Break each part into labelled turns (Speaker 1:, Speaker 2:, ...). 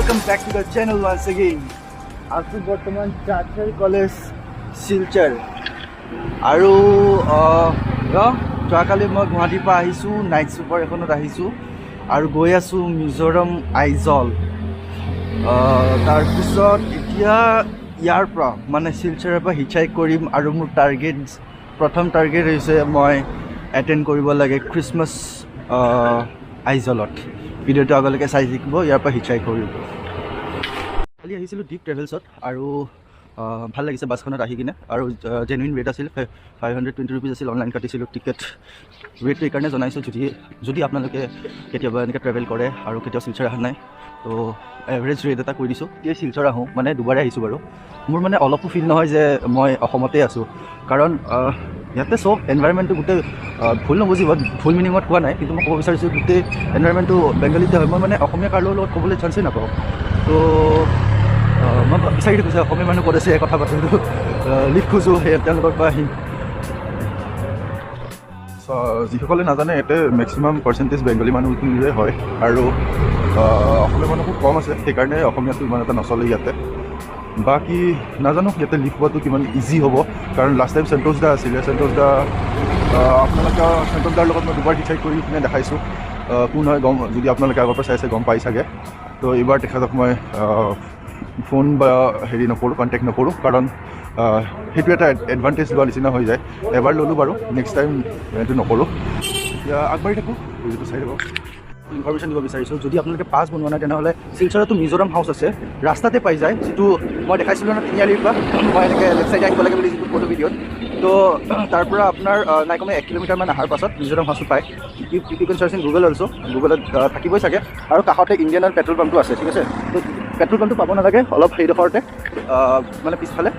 Speaker 1: welcome back to the channel once again. আছো বৰ্তমান চাৰ্চাৰ college Silchar আৰু যোৱাকালি মই গুৱাহাটীৰ পৰা আহিছোঁ, নাইট ছুপাৰ এখনত আহিছোঁ আৰু গৈ আছোঁ মিজোৰাম আইজল। তাৰপিছত এতিয়া ইয়াৰ পৰা মানে শিলচৰৰ পৰা হিচাইক কৰিম আৰু মোৰ প্ৰথম টাৰ্গেট হৈছে মই এটেণ্ড কৰিব লাগে খ্ৰীষ্টমাছ আইজলত। ভিডিঅ'টো আগলৈকে চাই থাকিব, ইয়াৰ পৰা হিচাইক কৰিব। কালি আহিছিলোঁ ডিপ ট্ৰেভেলছত আৰু ভাল লাগিছে বাছখনত আহি কিনে, আৰু জেনুইন ৰেট আছিল 520 ৰুপিজ আছিল। অনলাইন কাটিছিলোঁ টিকেট। ৰেটটো এইকাৰণে জনাইছোঁ যদি আপোনালোকে কেতিয়াবা এনেকৈ ট্ৰেভেল কৰে আৰু কেতিয়াও শিলচৰ অহা নাই তো এভাৰেজ ৰেট এটা কৈ দিছোঁ। এতিয়া শিলচৰ আহোঁ, মানে দুবাৰে আহিছোঁ বাৰু। মোৰ মানে অলপো ফিল নহয় যে মই অসমতে আছোঁ, কাৰণ ইয়াতে চব এনভাইৰমেণ্টটো গোটেই ভুল নবুজিব, ভুল মিনিঙত কোৱা নাই, কিন্তু মই ক'ব বিচাৰিছোঁ গোটেই এনভাইৰমেণ্টটো বেংগলীতে হয়। মই মানে অসমীয়া কাৰোৰ লগত ক'বলৈ চান্সেই নাপাওঁ। তো মই বিচাৰি থাকোঁ অসমীয়া মানুহ ক'ত আছে কথা পাতোঁ, লিখ খোজোঁ সেই তেওঁলোকৰ পৰা আহিম। যিসকলে নাজানে ইয়াতে মেক্সিমাম পাৰ্চেণ্টেজ বেংগলী মানুহখিনিৰে হয় আৰু অসমীয়া মানুহ খুব কম আছে, সেইকাৰণে অসমীয়াটো ইমান এটা নচলে ইয়াতে। বাকী নাজানো ইয়াতে লিখ পোৱাটো কিমান ইজি হ'ব, কাৰণ লাষ্ট টাইম সন্তোষ দা আছিলে। সন্তোষ দা আপোনালোকে সন্তোষ দাৰ লগত মই দুবাৰ ডিচাইড কৰি কিনে দেখাইছোঁ কোন হয়, যদি আপোনালোকে আগৰ পৰা চাইছে গম পাই চাগে। তো এইবাৰ তেখেতক মই ফোন বা হেৰি নকৰোঁ, কণ্টেক্ট নকৰোঁ, কাৰণ সেইটো এটা এডভান্টেজ লোৱা নিচিনা হৈ যায়। এবাৰ ল'লোঁ বাৰু, নেক্সট টাইম এইটো নকৰোঁ। এতিয়া আগবাঢ়ি থাকোঁ, ভিডিঅ'টো চাই থাকোঁ। ইনফৰ্মেশ্যন দিব বিচাৰিছোঁ, যদি আপোনালোকে পাছ বনোৱা নাই তেনেহ'লে শিলচৰতো মিজোৰাম হাউচ আছে, ৰাস্তাতে পাই যায়, যিটো মই দেখাইছিলোঁ ন তিনিআলিৰ পৰা মই এনেকৈ লেফ্ট চাইডে আহিব লাগে বুলি যিটো ফটো ভিডিঅ'ত। তো তাৰ পৰা আপোনাৰ নাই কমে 1 কিলোমিটাৰমান অহাৰ পাছত মিজোৰাম হাউচটো পায়। You can search in Google also', গুগলত থাকিবই চাগে। আৰু কাষতে ইণ্ডিয়ান অইল পেট্ৰল পাম্পটো আছে, ঠিক আছে। তো পেট্ৰল পাম্পটো পাব নালাগে, অলপ সেইডোখৰতে মানে পিছফালে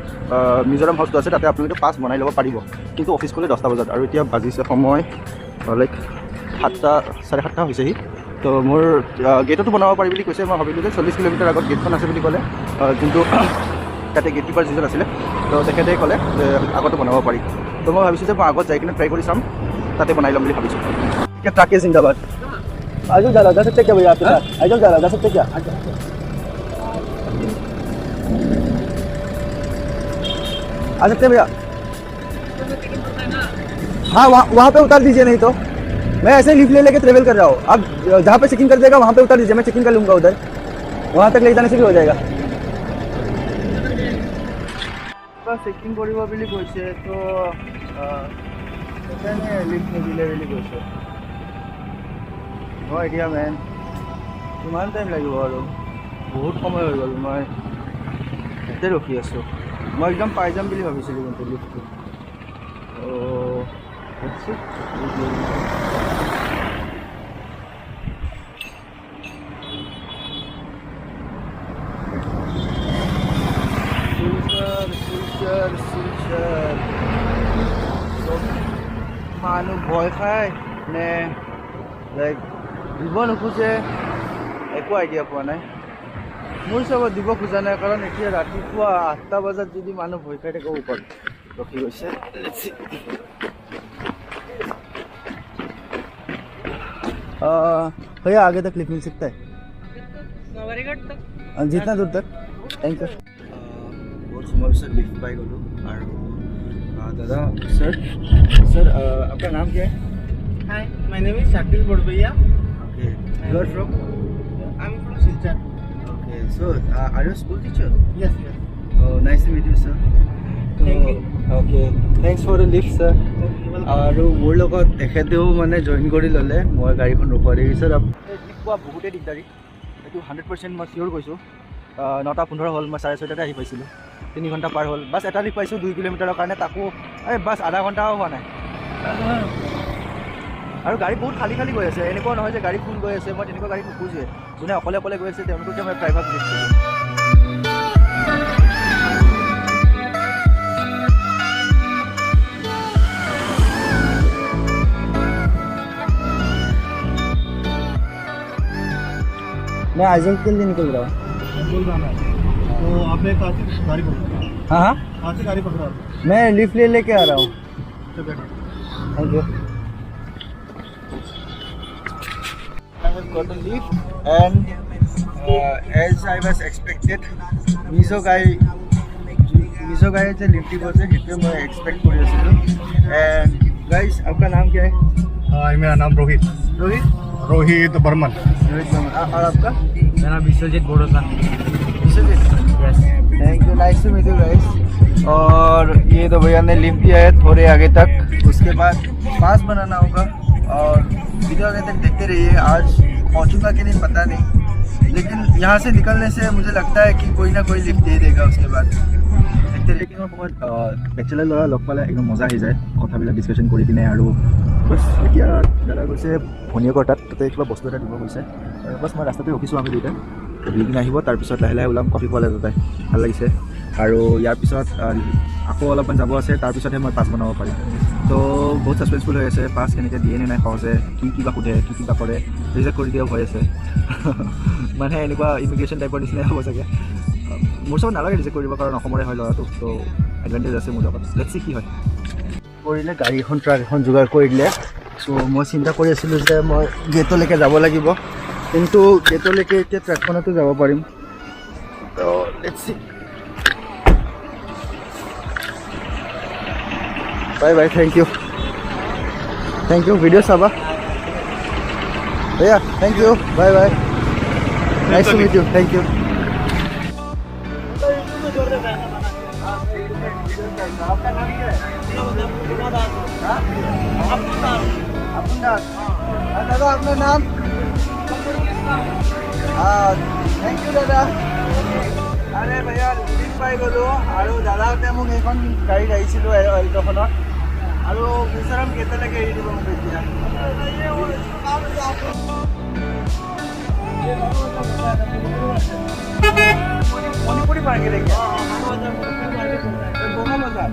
Speaker 1: মিজোৰাম হাউচটো আছে, তাতে আপোনালোকে পাছ বনাই ল'ব পাৰিব। কিন্তু অফিচ খোলে 10টা বজাত, আৰু এতিয়া বাজিছে সময় লাইক 7টা, 7:30 হৈছেহি। তো মোৰ গেটতো বনাব পাৰি বুলি কৈছে। মই ভাবিলোঁ যে 40 কিলোমিটাৰ আগত গেটখন আছে বুলি ক'লে, যোনটো তাতে গেট কিপাৰ যিজন আছিলে, তো তেখেতে ক'লে যে আগতো বনাব পাৰি। তো মই ভাবিছোঁ যে মই আগত যাই কিনে ট্ৰাই কৰি চাম, তাতে বনাই ল'ম বুলি ভাবিছোঁ। এতিয়া ট্ৰাকে জিন্দাবাদ। আইজল जा सकते क्या भैया आपके साथ? आइजल जा सकते क्या? आ सकते भैया? हाँ, वहाँ पे उतार दीजिए, नहीं तो मैं ऐसे ही लिफ्ट ले लेके ट्रेवल कर रहा हूँ। आप जहाँ पे चेकिंग कर देगा वहाँ पे उतार दीजिए, मैं चेकिंग कर लूँगा उधर, वहाँ तक ले जाने से भी हो जाएगा। চেকিং কৰিব বুলি কৈছে, তো সেইকাৰণে লিফ্ট নিদিলে বুলি কৈছে। হয় এতিয়া মেন কিমান টাইম লাগিব আৰু, বহুত সময় হৈ গ'ল। মই ইয়াতে ৰখি আছোঁ, মই একদম পাই যাম বুলি ভাবিছিলোঁ কিন্তু লিফ্টটো। মানুহ ভয় খায় নে লাইক দিব নোখোজে, একো আইডিয়া পোৱা নাই। মোৰ হিচাপত দিব খোজা নাই, কাৰণ এতিয়া ৰাতিপুৱা 8টা বজাত যদি মানুহ ভয় খাই থাকে ওপৰত ৰখি গৈছে। भैया आगे तक लिख मिल सकता है? जितना दूर तक। Thank you. बहुत समय पिछत लिफ्ट पाई गलो। और दादा सर आपका नाम क्या है?
Speaker 2: Hi, my name is Shakil Bodbaiya.
Speaker 1: Okay. You are from?
Speaker 2: I'm from Silchar.
Speaker 1: Okay. So are you a school teacher?
Speaker 2: Yes, yes.
Speaker 1: Oh, nice to meet you, sir.
Speaker 2: Thank you.
Speaker 1: Okay. Thanks for the lift, sir. আৰু মোৰ লগত তেখেতেও মানে join কৰি ল'লে, মই গাড়ীখন ৰখোৱা দেৰি। স্যাৰ পোৱা বহুতেই দিগদাৰী, এইটো 100% মই চিয়'ৰ কৈছোঁ। 9:15 হ'ল, মই 6:30 আহি পাইছিলোঁ। 3 ঘণ্টা পাৰ হ'ল, বাছ এটা লিফ্ট পাইছোঁ 2 কিলোমিটাৰৰ কাৰণে, তাকো বাছ আধা ঘণ্টাও হোৱা নাই। আৰু গাড়ী বহুত খালী খালী গৈ আছে, এনেকুৱা নহয় যে গাড়ী ফুল গৈ আছে। মই তেনেকুৱা গাড়ী নোখোজোৱে, যোনে অকলে অকলে গৈ আছে তেওঁলোককে মই প্ৰাইভেট লিফ্ট দিছোঁ। मैं आइजल के लिए निकल रहा हूँ।
Speaker 2: तो आपने कहाँ से गाड़ी पकड़ा?
Speaker 1: हाँ,
Speaker 2: कहाँ से गाड़ी पकड़ा?
Speaker 1: मैं लिफ्ट लेके आ रहा हूँ। Thank you. I have got a lift and
Speaker 3: as I was expected, Mizo guy যে লিফ্ট দিব যে সেইটোৱে মই এক্সপেক্ট কৰি আছিলোঁ এণ্ড গাইজ আপোনাৰ নাম क्या है
Speaker 2: मेरा नाम रोहित
Speaker 3: रोहित
Speaker 2: रोहित बर्मन
Speaker 3: रोहित वर्मा और आपका
Speaker 4: मेरा Vishwajit Bodosa
Speaker 3: Vishwajit thank you nice to meet you guys और ये तो भैया ने लिफ्ट दिया है थोड़े आगे तक उसके बाद पास बनाना होगा और वीडियो आगे तक देखते रहिए आज पहुंचूंगा कि नहीं पता नहीं लेकिन यहाँ से निकलने से मुझे लगता है कि कोई ना कोई लिफ्ट दे देगा उसके बाद ট্ৰেকিঙৰ সময়ত বেচেলাৰ ল'ৰা লগ পালে একদম মজা আহি যায় কথাবিলাক ডিছকাশ্যন কৰি কিনে আৰু বছ এতিয়া দাদা গৈছে ভনীয়েকৰ তাতে কিবা বস্তু এটা দিব গৈছে বছ মই ৰাস্তাতে ৰখিছোঁ আমি দুয়োটা দি কিনে আহিব তাৰপিছত লাহে লাহে ওলাম কফি খোৱালে তাতে ভাল লাগিছে আৰু ইয়াৰ পিছত আকৌ অলপমান যাব আছে তাৰপিছতহে মই পাছ বনাব পাৰিম তো বহুত ছাছপেন্সফুল হৈ আছে পাছ কেনেকৈ দিয়ে নে নাই সহজে কি কিবা সোধে কি কিবা কৰে ৰিজেক্ট কৰি দিয়াও হৈ আছে মানে এনেকুৱা ইমিগ্ৰেশ্যন টাইপৰ নিচিনাই হ'ব চাগে মোৰ চব নালাগে ৰিজেক্ট কৰিব কাৰণ অসমৰে হয় ল'ৰাটো তো এডভান্টেজ আছে মোৰ লগত লেটছ চি কি হয় কৰিলে গাড়ী এখন ট্ৰাক এখন যোগাৰ কৰি দিলে চ' মই চিন্তা কৰি আছিলোঁ যে মই গেটলৈকে যাব লাগিব কিন্তু গেটলৈকে এতিয়া ট্ৰাকখনতো যাব পাৰিম তো let's see bye bye thank you video' চাবা এয়া thank you bye bye nice to meet you thank you आपका नाम क्या है दादा अपना नाम थैंक यू दादा अरे भैया লিফ্ট পাই গ'লোঁ আৰু দাদাহঁতে মোক এইখন গাড়ীত আহিছিলোঁ এল্ট'খনত আৰু মিজোৰাম কেতিয়ালৈকে এৰি দিব মোক এতিয়া মণিপুৰী মাৰ্কেট এতিয়া बोगा बाजार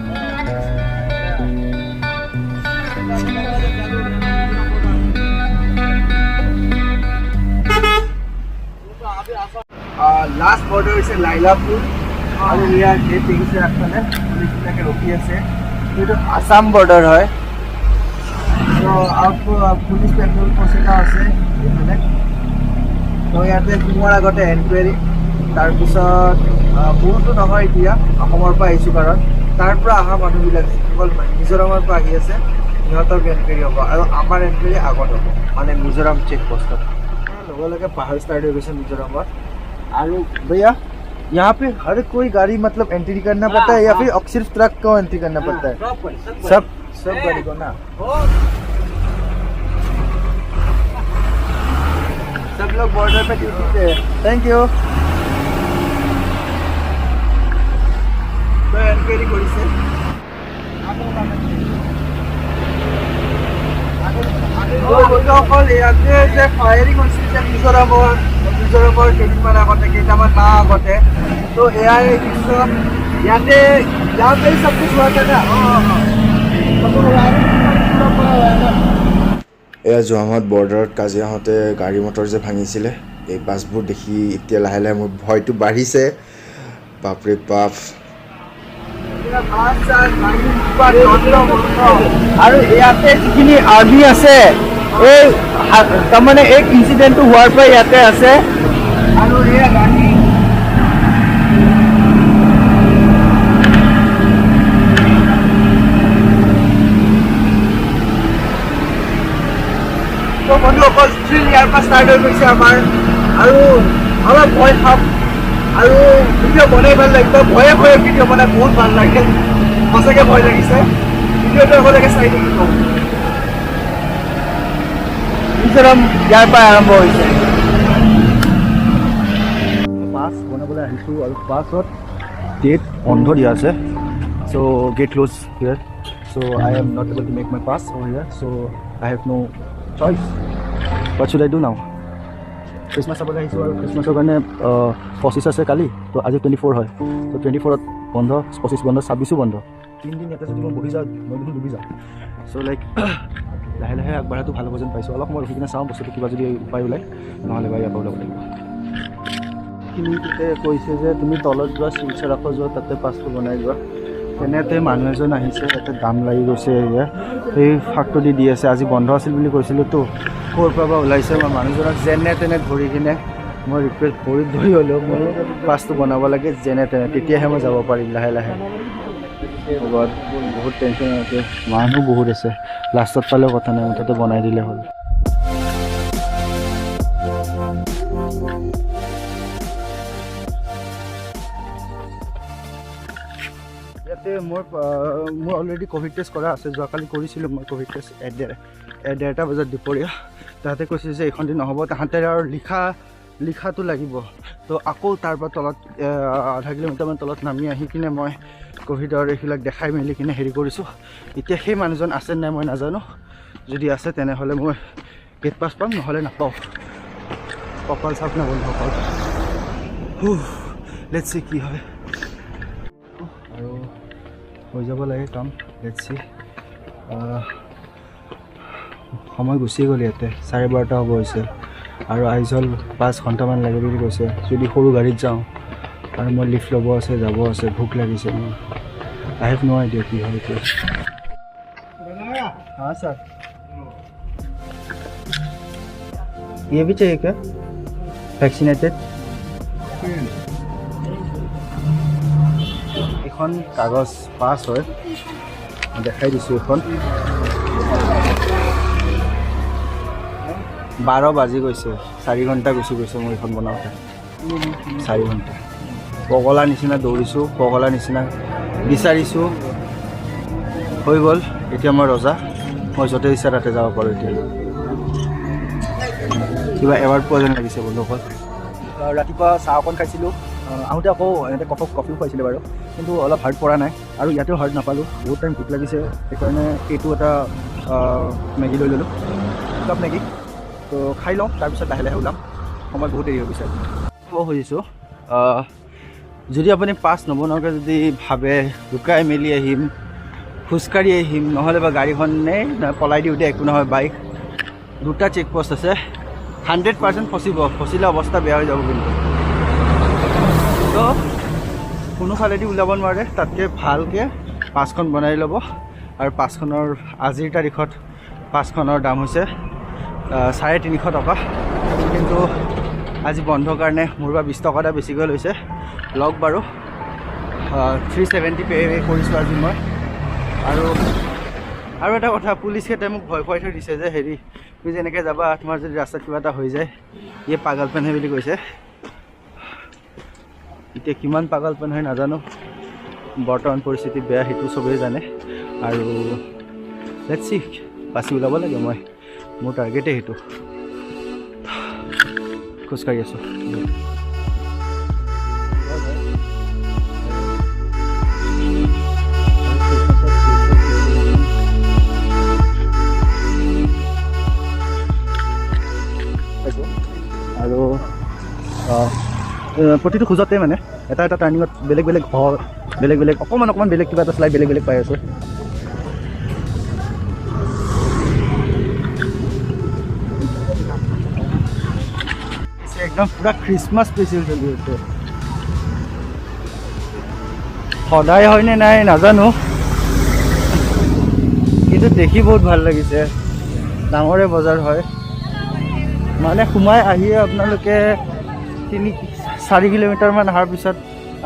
Speaker 3: लास्ट बॉर्डर হৈছে লাইলাপুৰ আৰু ইয়াৰ গেট দেখিছে আগফালে পুলিচবিলাকে ৰখি আছে এইটো আসাম বৰ্ডাৰ হয় তো পুলিচ পেট্ৰল পচিনা আছে এইফালে তো ইয়াতে সোমোৱাৰ আগতে এনকুৱাৰী তাৰপিছত বহুতো নহয় এতিয়া অসমৰ পৰা আহিছোঁ কাৰণ তাৰ পৰা অহা মানুহবিলাক যিসকল মিজোৰামৰ পৰা আহি আছে সিহঁতৰ এনকুৱাৰী হ'ব আৰু আমাৰ এনকুৱাৰী আগত হ'ব মানে মিজোৰাম চেক পোষ্টত লগে লগে পাহাৰ ষ্টাৰ্ট হৈ গৈছে মিজোৰামত और भैया यहाँ पे हर कोई गाड़ी मतलब एंट्री करना पड़ता है या फिर सिर्फ ट्रक को एंट्री करना पड़ता है सब गाड़ी को ना सब लोग बॉर्डर पे ड्यूटी पे थैंक यू तो एनक्वायरी কৰিছে অকল ইয়াতে যে ফায়াৰিং হৈছিল যে মিজোৰামৰ কেইদিনমান আগতে কেইটামান মাহ আগতে তো এয়াই ইয়াতে চব কিছু হোৱা না
Speaker 5: এয়া যোৱামাহত বৰ্ডাৰত কাজিয়া হওঁতে গাড়ী মটৰ যে ভাঙিছিলে এই বাছবোৰ দেখি এতিয়া লাহে লাহে মোৰ ভয়টো বাঢ়িছে বাপৰে বাপ
Speaker 3: আৰু ইয়াতে যিখিনি আৰ্মি আছে এই তাৰমানে এই ইনচিডেণ্টটো হোৱাৰ পৰা ইয়াতে আছে আৰু এয়া গাড়ী বন্ধুসকল ষ্ট্ৰীল ইয়াৰ পৰা ষ্টাৰ্ট হৈ গৈছে আমাৰ আৰু অলপ ভয় খাম আৰু ভিডিঅ' বনাই ভাল লাগিব ভয়ে ভিডিঅ' বনাই বহুত ভাল লাগে সঁচাকৈ ভয় লাগিছে ভিডিঅ'টো আগলৈকে চাই থাকিব মিজোৰাম ইয়াৰ পৰা আৰম্ভ হৈছে পাছ বনাবলৈ আহিছোঁ আৰু পাছত গেট বন্ধ দিয়া আছে so' gate close here so' I am not able to make my pass over here so' I have no' choice what should I do now Christmas চাবলৈ আহিছোঁ আৰু খ্ৰীষ্টমাছৰ কাৰণে 25 আছে কালি তো আজি 24 হয় তো 24ত বন্ধ 25 বন্ধ 26 বন্ধ 3 দিন ইয়াতে যদি মই বহি যাওঁ মই দেখোন ডুবি যাওঁ চ' লাইক লাহে লাহে আগবাঢ়াটো ভাল হ'ব যেন পাইছোঁ অলপ সময় ৰখি কিনে চাওঁ বস্তুটো কিবা যদি উপায় ওলায় নহ'লে বা ইয়াৰ পৰা ওলাব লাগিব এইখিনিতে কৈছে যে তুমি তলত যোৱা শিলচৰ আকৌ যোৱা তাতে পাছটো বনাই যোৱা তেনেতে মানুহ এজন আহিছে তাতে দাম লাগি গৈছে এয়া সেই ফাকটো দি আছে আজি বন্ধ আছিল বুলি কৈছিলোঁতো ক'ৰ পৰা বা ওলাইছে মই মানুহজনক যেনে তেনে ধৰি কিনে মই ৰিকুৱেষ্ট কৰি ধৰি হ'লেও মই পাছটো বনাব লাগে যেনে তেনে, তেতিয়াহে মই যাব পাৰিম লাহে লাহে। বহুত টেনশ্যন আছে, মানুহ বহুত আছে, লাষ্টত পালেও কথা নাই, মুঠতে বনাই দিলে হ'ল। ইয়াতে মোৰ অলৰেডি ক'ভিড টেষ্ট কৰা আছে, যোৱাকালি কৰিছিলোঁ মই ক'ভিড টেষ্ট 1:30 বজাত দুপৰীয়া। তাহাঁতে কৈছে যে এইখন দিন নহ'ব, তাহাঁতে আৰু লিখাটো লাগিব। তো আকৌ তাৰপৰা তলত আধা কিলোমিটাৰমান তলত নামি আহি কিনে মই ক'ভিডৰ এইবিলাক দেখাই মেলি কিনে হেৰি কৰিছোঁ। এতিয়া সেই মানুহজন আছে নাই মই নাজানো, যদি আছে তেনেহ'লে মই গেট পাছ পাম, নহ'লে নাপাওঁ। কপাল চাপ নাগ'ল কপাল। লেটছ চি কি হয়, আৰু হৈ যাব লাগে কাম। Let's C. সময় গুচি গ'ল, ইয়াতে 12:30 হ'ব হৈছে আৰু আইজল 5 ঘণ্টামান লাগে বুলি কৈছে যদি সৰু গাড়ীত যাওঁ। আৰু মই লিফ্ট ল'ব আছে, যাব আছে, ভোক লাগিছে মোৰ। আই হেভ নো আইডিয়া কি হয় এতিয়া। हाँ सर, ये भी चाहिए क्या वैक्सीनेटेड? এখন কাগজ পাছ হয়, দেখাই দিছোঁ। এখন 12 বাজি গৈছে, 4 ঘণ্টা গুচি গৈছে মোৰ এইখন বনাওঁতে। 4 ঘণ্টা পগলা নিচিনা দৌৰিছোঁ, পগলা নিচিনা বিচাৰিছোঁ। হৈ গ'ল, এতিয়া মই ৰজা, মই য'তে ইচ্ছা তাতে যাব পাৰোঁ। এতিয়া কিবা এৱাৰ্ড পোৱা যেন লাগিছে বন্ধুসকল। ৰাতিপুৱা চাহ অকণ খাইছিলোঁ, আহোঁতে আকৌ এনেকৈ কফিও খুৱাইছিলে বাৰু, কিন্তু অলপ হাৰ্ড পৰা নাই। আৰু ইয়াতেও হাৰ্ড নাপালোঁ, বহুত টাইম ভোক লাগিছে, সেইকাৰণে এইটো এটা মেগী লৈ ল'লোঁ, কাপ মেগী। তো খাই লওঁ, তাৰপিছত লাহে লাহে ওলাম, সময় বহুত দেৰি হৈ গৈছে। খুজিছোঁ যদি আপুনি পাছ নবনোৱাকৈ যদি ভাবে লুকাই মেলি আহিম, খোজকাঢ়ি আহিম, নহ'লে বা গাড়ীখনে পলাই দিওঁতে একো নহয়, বাইক, 2টা চেকপোষ্ট আছে, 100% ফচিলে অৱস্থা বেয়া হৈ যাব। কিন্তু তো কোনোফালেদি ওলাব নোৱাৰে, তাতকৈ ভালকৈ পাছখন বনাই ল'ব। আৰু পাছখনৰ আজিৰ তাৰিখত পাছখনৰ দাম হৈছে 350 টকা, কিন্তু আজি বন্ধৰ কাৰণে মোৰ পৰা 20 টকা এটা বেছিকৈ লৈছে। লগ বাৰু 370 পে' কৰিছোঁ আজি মই। আৰু এটা কথা, পুলিচকেইটাই মোক ভয় খুৱাই থৈ দিছে যে হেৰি, তুমি যেনেকৈ যাবা, তোমাৰ যদি ৰাস্তাত কিবা এটা হৈ যায়, ইয়ে পাগলপেন হয় বুলি কৈছে। এতিয়া কিমান পাগলপেন হয় নাজানো, বৰ্তমান পৰিস্থিতি বেয়া, সেইটো চবেই জানে। আৰু লেটছ চি, বাচি ওলাব লাগে, মোৰ টাৰ্গেটেই সেইটো। খোজকাঢ়ি আছোঁ। আৰু প্ৰতিটো খোজতে মানে এটা টাৰ্ণিঙত বেলেগ বেলেগ ঘৰ, বেলেগ বেলেগ অকণমান বেলেগ কিবা এটা শ্লাইড বেলেগ বেলেগ পাই আছোঁ। একদম পুৰা খ্ৰীষ্টমাছ স্পেচিয়েল চলি আছে। সদায় হয়নে নাই নাজানো, কিন্তু দেখি বহুত ভাল লাগিছে। ডাঙৰে বজাৰ হয়, মানে সোমাই আহিয়ে আপোনালোকে 3-4 কিলোমিটাৰমান অহাৰ পিছত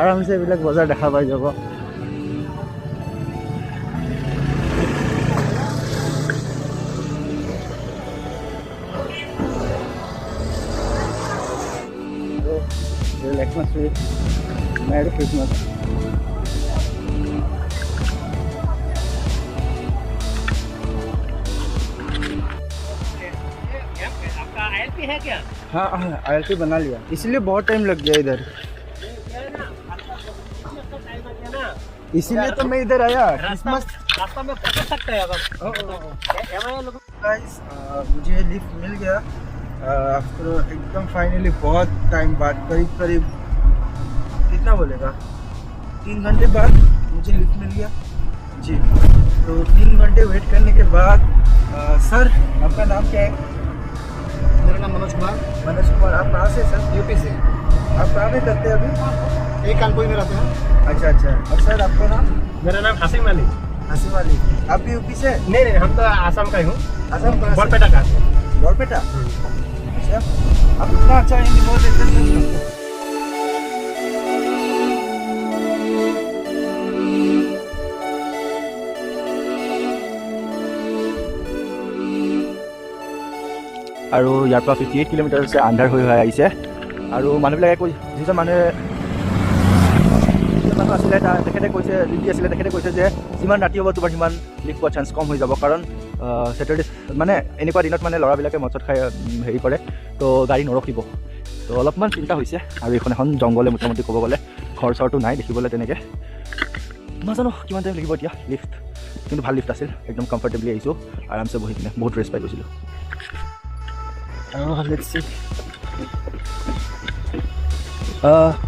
Speaker 3: আৰামছে এইবিলাক বজাৰ দেখা পাই যাব। Xmas tree, Merry Christmas.
Speaker 2: आपका ILP है क्या?
Speaker 3: हाँ ILP बना लिया, इसलिए बहुत टाइम लग गया इधर, इसीलिए तो मैं इधर आया। क्रिसमस
Speaker 2: रास्ता में पकड़ सकते हैं अगर।
Speaker 3: गाइस मुझे लिफ्ट मिल गया आफ्टर एकदम फाइनली, बहुत टाइम बाद, करीब कितना बोलेगा 3 घंटे बाद मुझे लिफ्ट मिल गया जी। तो 3 घंटे वेट करने के बाद सर आपका नाम क्या है?
Speaker 2: मेरा नाम मनोज कुमार।
Speaker 3: मनोज कुमार, आप कहाँ से सर?
Speaker 2: यूपी से।
Speaker 3: आप कहाँ में करते हैं अभी?
Speaker 2: एक कानपुर में रहते हैं।
Speaker 3: अच्छा, और सर आपका नाम?
Speaker 2: मेरा नाम हसीम अली।
Speaker 3: हसीम अली, आप भी यूपी से?
Speaker 2: नहीं, हम तो आसाम का ही हूँ।
Speaker 3: असम का?
Speaker 2: बरपेटा का।
Speaker 3: बरपेटा, शेफ आप इतना अच्छा हिंदी बोल देते हैं।
Speaker 1: আৰু ইয়াৰ পৰা 58 কিলোমিটাৰ আছে আন্ধাৰ হৈ আহিছে আৰু মানুহবিলাকে কৈ যিজন মানুহ আছিলে তেখেতে কৈছে লিফ্ট আছিলে তেখেতে কৈছে যে যিমান ৰাতি হ'ব তোমাৰ সিমান লিফ্ট পোৱাৰ চান্স কম হৈ যাব কাৰণ ছেটাৰডে মানে এনেকুৱা দিনত মানে ল'ৰাবিলাকে মদ চদ খাই হেৰি কৰে তো গাড়ী নৰখিব তো অলপমান চিন্তা হৈছে আৰু এইখন এখন জংঘলে মোটামুটি ক'ব গ'লে ঘৰ চৰটো নাই দেখিবলৈ তেনেকৈ নাজানো কিমান টাইম লাগিব এতিয়া লিফ্ট কিন্তু ভাল লিফ্ট আছিল একদম কমফৰ্টেবলি আহিছোঁ আৰামছে বহি কিনে বহুত ৰেষ্ট পাই গৈছিলোঁ
Speaker 3: Let's see.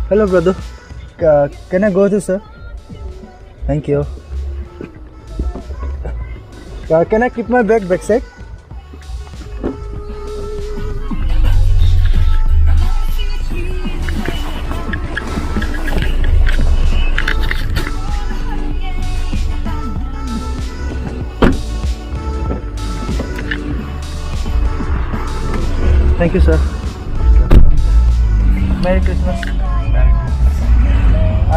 Speaker 3: Hello, brother. Can I go to, sir? Thank you. Can I keep my bag backside? Thank you, sir. Merry Christmas.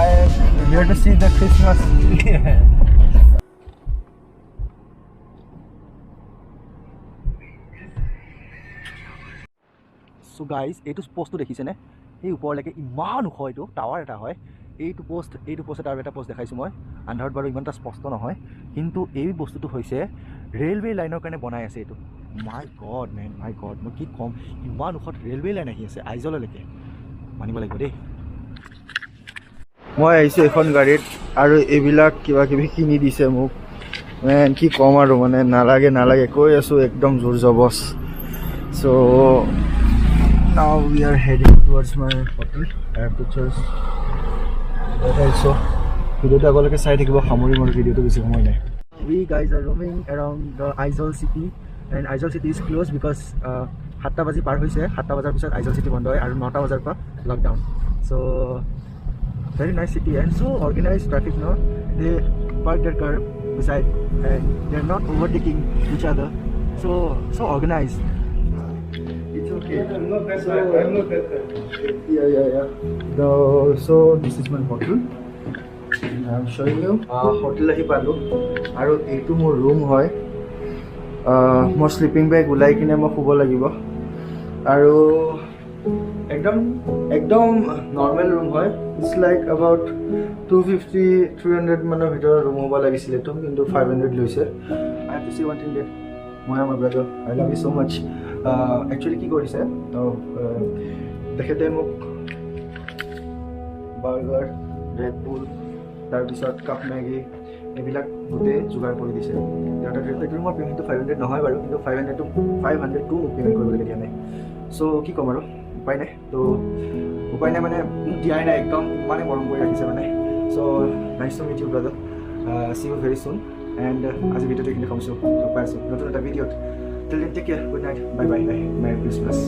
Speaker 3: I am here to see the Christmas.
Speaker 1: So guys, এইটো পোষ্টটো দেখিছেনে এই ওপৰলৈকে ইমান ওখ এইটো tower এটা হয় এইটো পোষ্টত আৰু এটা পোষ্ট দেখাইছোঁ মই আন্ধাৰত বাৰু ইমান এটা স্পষ্ট নহয় কিন্তু এই বস্তুটো হৈছে ৰেলৱে লাইনৰ কাৰণে বনাই আছে এইটো মাই গড মেন মাই গড মই কি ক'ম ইমান ওখত ৰেলৱে লাইন আহি আছে আইজললৈকে মানিব লাগিব দেই
Speaker 3: মই আহিছোঁ এখন গাড়ীত আৰু এইবিলাক কিবা কিবি কিনি দিছে মোক মেন কি ক'ম আৰু মানে নালাগে কৈ আছোঁ একদম জোৰ jobs so' now we are heading towards my hotel I have pictures also ভিডিঅ'টো আগলৈকে চাই থাকিব সামৰিম আৰু ভিডিঅ'টো বেছি সময় নাই we guys are roaming around the Aizawl city and Aizawl city is closed because 7টা বাজি পাৰ হৈছে 7টা বজাৰ পিছত Aizawl city বন্ধ হয় আৰু 9টা বজাৰ পৰা lockdown so very nice city and so organized traffic no they park their car beside and they're not overtaking each other so organized it's okay I'm not that yeah so this is my hotel I'm showing you hotel ahi palo aru eitu mor room hoy মোৰ sleeping বেগ উলাই কিনে মই শুব লাগিব আৰু একদম normal room হয় it's like about 250-300 মানৰ ভিতৰত ৰুম হ'ব লাগিছিল এইটো কিন্তু 500 লৈছে I have to see one thing that মই আমাৰ brother I love you so' much actually কি কৰিছে তেখেতে মোক বাৰ্গাৰ ৰেড বুল তাৰপিছত কাপ মেগী এইবিলাক গোটেই যোগাৰ কৰি দিছে এইটো ৰুমৰ পে'মেণ্টটো 500 নহয় বাৰু কিন্তু 500 মোক পে'মেণ্ট কৰিবলগীয়া দিয়া নাই চ' কি ক'ম আৰু উপায় নাই তো উপায় নাই মানে মোক দিয়াই নাই একদম ইমানে মৰম কৰি ৰাখিছে মানে so' nice to meet you brother see you very soon and আজি ভিডিঅ'টো এইখিনি কমছোঁ পাই আছোঁ নতুন এটা ভিডিঅ'ত till then take care good night bye bye merry Christmas